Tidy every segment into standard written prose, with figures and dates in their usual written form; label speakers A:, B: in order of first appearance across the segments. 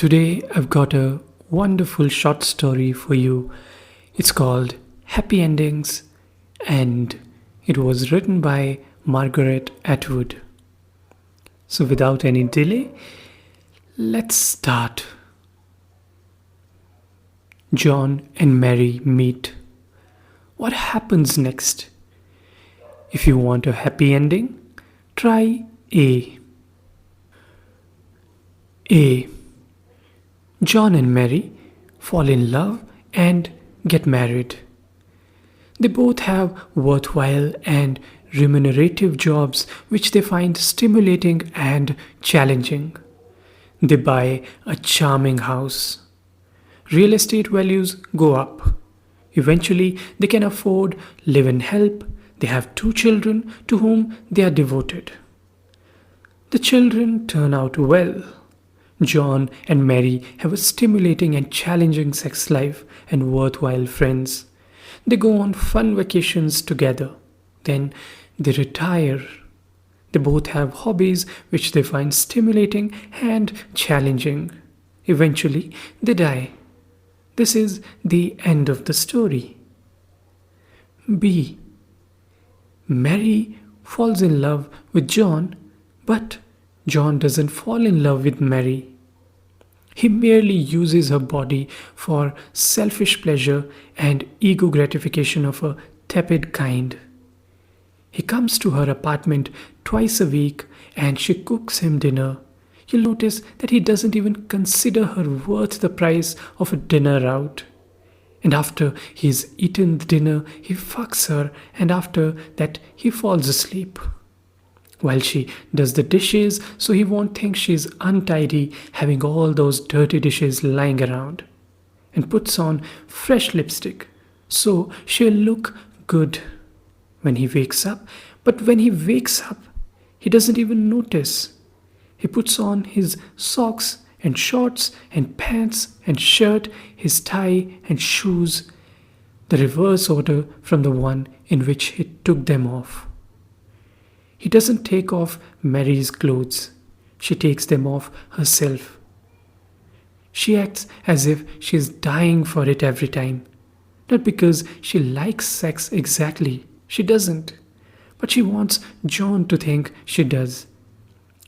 A: Today I've got a wonderful short story for you. It's called Happy Endings and it was written by Margaret Atwood. So without any delay, let's start. John and Mary meet. What happens next? If you want a happy ending, try A. A. John and Mary fall in love and get married. They both have worthwhile and remunerative jobs which they find stimulating and challenging. They buy a charming house. Real estate values go up. Eventually, they can afford live-in help. They have 2 children to whom they are devoted. The children turn out well. John and Mary have a stimulating and challenging sex life and worthwhile friends. They go on fun vacations together. Then they retire. They both have hobbies which they find stimulating and challenging. Eventually, they die. This is the end of the story. B. Mary falls in love with John, but John doesn't fall in love with Mary. He merely uses her body for selfish pleasure and ego gratification of a tepid kind. He comes to her apartment twice a week and she cooks him dinner. You'll notice that he doesn't even consider her worth the price of a dinner out. And after he's eaten the dinner, he fucks her, and after that he falls asleep while she does the dishes, so he won't think she's untidy having all those dirty dishes lying around, and puts on fresh lipstick so she'll look good when he wakes up. But when he wakes up, he doesn't even notice. He puts on his socks and shorts and pants and shirt, his tie and shoes, the reverse order from the one in which he took them off. He doesn't take off Mary's clothes. She takes them off herself. She acts as if she's dying for it every time. Not because she likes sex exactly. She doesn't. But she wants John to think she does.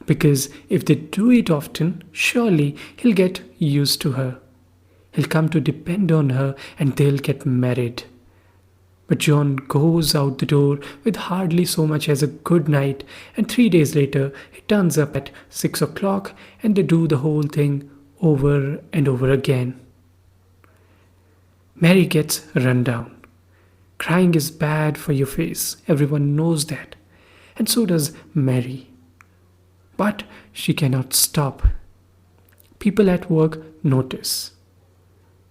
A: Because if they do it often, surely he'll get used to her. He'll come to depend on her and they'll get married. But John goes out the door with hardly so much as a good night, and 3 days later he turns up at 6 o'clock and they do the whole thing over and over again. Mary gets run down. Crying is bad for your face. Everyone knows that. And so does Mary. But she cannot stop. People at work notice.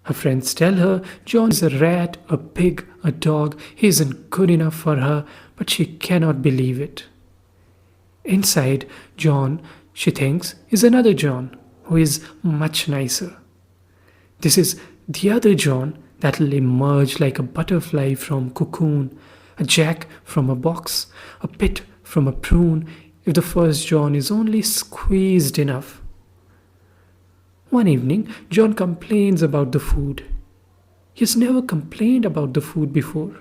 A: Her friends tell her John is a rat, a pig, a dog. He isn't good enough for her, but she cannot believe it. Inside John, she thinks, is another John who is much nicer. This is the other John that will emerge like a butterfly from cocoon, a jack from a box, a pit from a prune, if the first John is only squeezed enough. One evening, John complains about the food. He has never complained about the food before.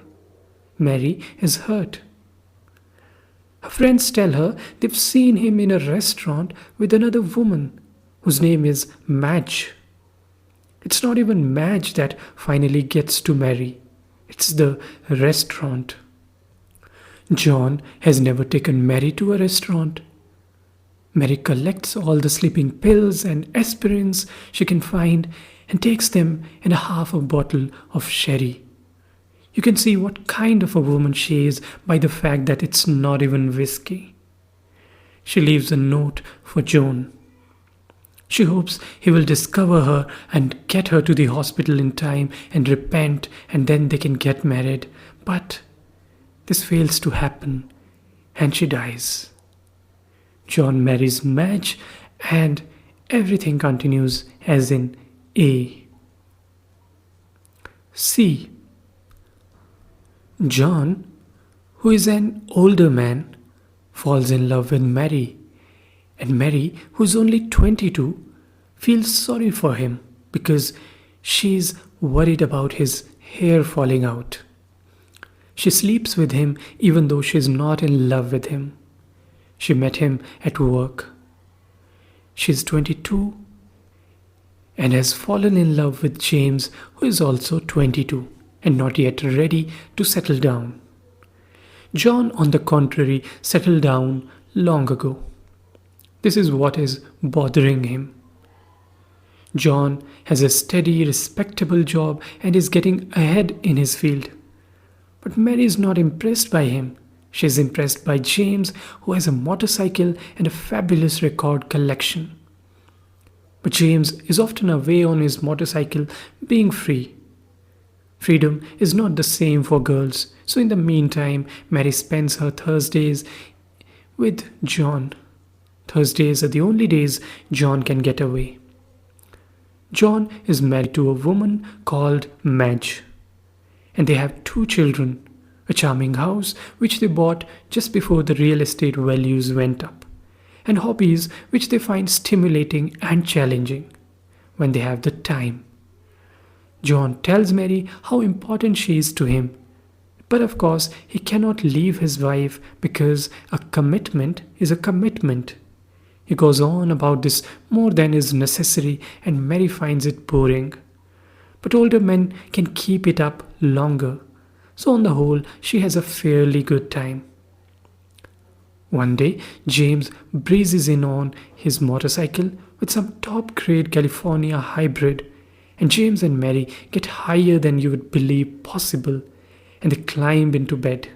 A: Mary is hurt. Her friends tell her they've seen him in a restaurant with another woman whose name is Madge. It's not even Madge that finally gets to Mary. It's the restaurant. John has never taken Mary to a restaurant. Mary collects all the sleeping pills and aspirins she can find and takes them in a half a bottle of sherry. You can see what kind of a woman she is by the fact that it's not even whiskey. She leaves a note for John. She hopes he will discover her and get her to the hospital in time and repent, and then they can get married. But this fails to happen and she dies. John marries Madge and everything continues as in A. C. John, who is an older man, falls in love with Mary, and Mary, who is only 22, feels sorry for him because she's worried about his hair falling out. She sleeps with him even though she's not in love with him. She met him at work. She's 22 and has fallen in love with James, who is also 22 and not yet ready to settle down. John, on the contrary, settled down long ago. This is what is bothering him. John has a steady, respectable job and is getting ahead in his field. But Mary is not impressed by him. She is impressed by James, who has a motorcycle and a fabulous record collection. But James is often away on his motorcycle, being free. Freedom is not the same for girls, so in the meantime, Mary spends her Thursdays with John. Thursdays are the only days John can get away. John is married to a woman called Madge, and they have 2 children, a charming house which they bought just before the real estate values went up, and hobbies which they find stimulating and challenging when they have the time. John tells Mary how important she is to him, but of course he cannot leave his wife because a commitment is a commitment. He goes on about this more than is necessary, and Mary finds it boring. But older men can keep it up longer, so on the whole, she has a fairly good time. One day, James breezes in on his motorcycle with some top-grade California hybrid, and James and Mary get higher than you would believe possible, and they climb into bed.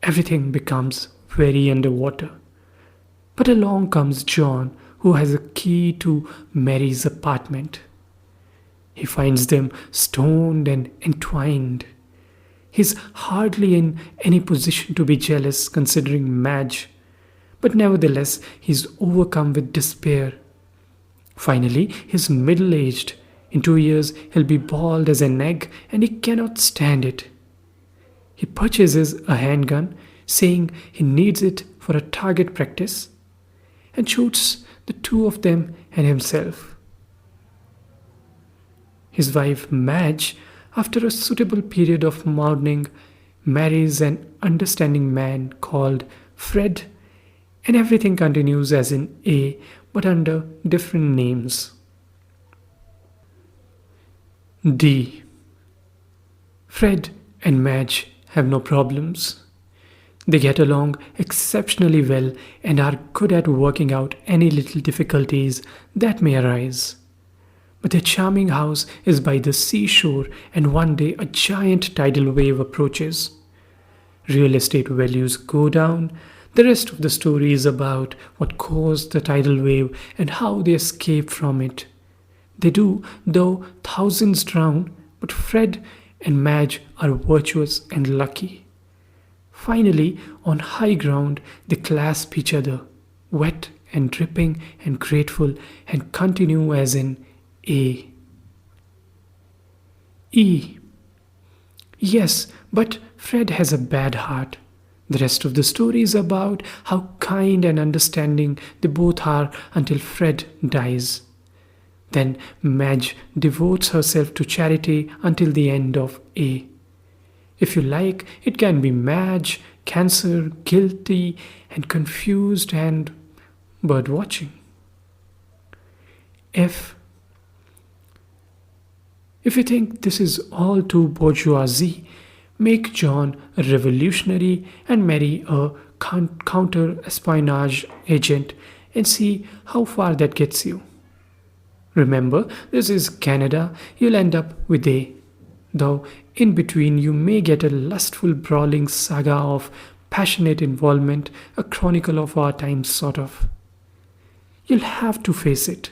A: Everything becomes very underwater. But along comes John, who has a key to Mary's apartment. He finds them stoned and entwined. He's hardly in any position to be jealous considering Madge, but nevertheless he's overcome with despair. Finally, he's middle-aged. In 2 years he'll be bald as an egg, and he cannot stand it. He purchases a handgun, saying he needs it for a target practice, and shoots the 2 of them and himself. His wife Madge, after a suitable period of mourning, marries an understanding man called Fred, and everything continues as in A, but under different names. D. Fred and Madge have no problems. They get along exceptionally well and are good at working out any little difficulties that may arise. But their charming house is by the seashore, and one day a giant tidal wave approaches. Real estate values go down. The rest of the story is about what caused the tidal wave and how they escape from it. They do, though thousands drown, but Fred and Madge are virtuous and lucky. Finally, on high ground, they clasp each other, wet and dripping and grateful, and continue as in A. E. Yes, but Fred has a bad heart. The rest of the story is about how kind and understanding they both are until Fred dies. Then Madge devotes herself to charity until the end of A. If you like, it can be Madge, Cancer, guilty and confused, and bird watching. F. If you think this is all too bourgeoisie, make John a revolutionary and Mary a counter-espionage agent and see how far that gets you. Remember, this is Canada. You'll end up with A. Though in between you may get a lustful brawling saga of passionate involvement, a chronicle of our times sort of. You'll have to face it.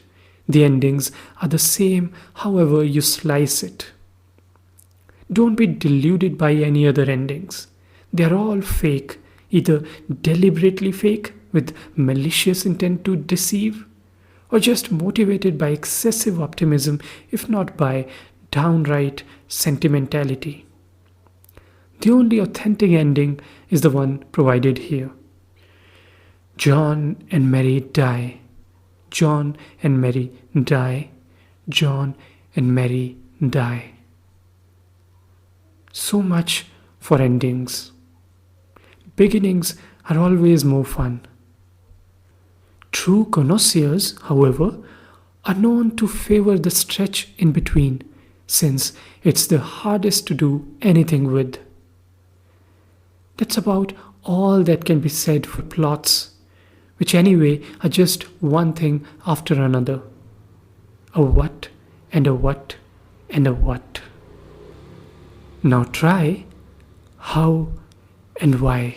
A: The endings are the same however you slice it. Don't be deluded by any other endings. They are all fake, either deliberately fake with malicious intent to deceive, or just motivated by excessive optimism, if not by downright sentimentality. The only authentic ending is the one provided here. John and Mary die. John and Mary die. John and Mary die. So much for endings. Beginnings are always more fun. True connoisseurs, however, are known to favor the stretch in between, since it's the hardest to do anything with. That's about all that can be said for plots, which anyway are just one thing after another. A what and a what and a what. Now try how and why.